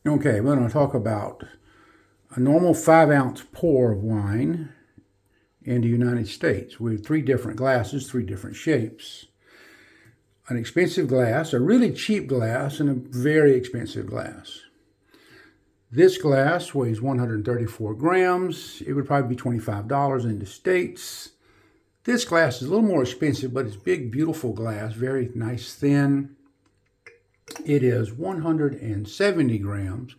Okay, we're going to talk about a normal 5-ounce pour of wine in the United States with 3 different glasses, 3 different shapes. An expensive glass, a really cheap glass, and a very expensive glass. This glass weighs 134 grams. It would probably be $25 in the States. This glass is a little more expensive, but it's big, beautiful glass, very nice, thin. It is 170 grams.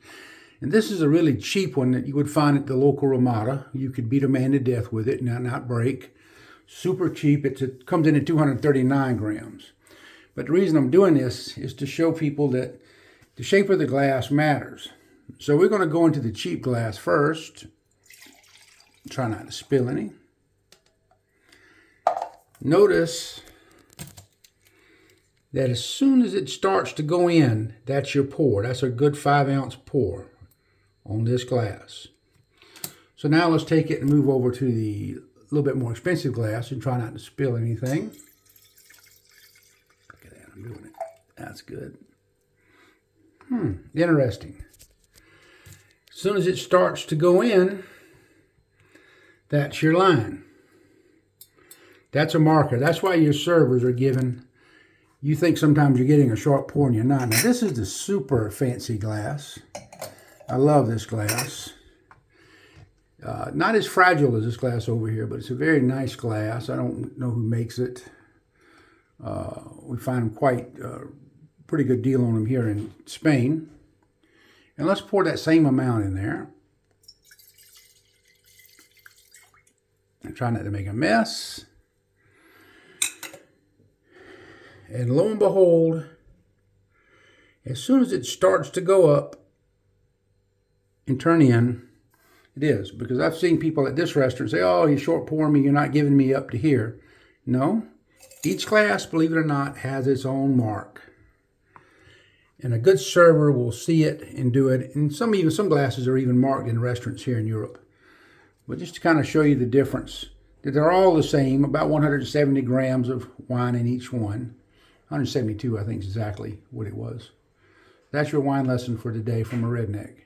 And this is a really cheap one that you would find at the local Ramada. You could beat a man to death with it and not break. Super cheap. It comes in at 239 grams. But the reason I'm doing this is to show people that the shape of the glass matters. So we're going to go into the cheap glass first. Try not to spill any. Notice that as soon as it starts to go in, that's your pour. That's a good 5-ounce pour on this glass. So now let's take it and move over to the little bit more expensive glass and try not to spill anything. Look at that, I'm doing it. That's good. Interesting. As soon as it starts to go in, that's your line. That's a marker. That's why your servers are given. You think sometimes you're getting a sharp pour and you're not. Now this is the super fancy glass. I love this glass. Not as fragile as this glass over here, but it's a very nice glass. I don't know who makes it. We find them quite pretty good deal on them here in Spain. And let's pour that same amount in there. And try not to make a mess. And lo and behold, as soon as it starts to go up and turn in, it is. Because I've seen people at this restaurant say, oh, you short pouring me, you're not giving me up to here. No, each glass, believe it or not, has its own mark. And a good server will see it and do it. And some glasses are even marked in restaurants here in Europe. But just to kind of show you the difference, that they're all the same, about 170 grams of wine in each one. 172, I think, is exactly what it was. That's your wine lesson for today from a redneck.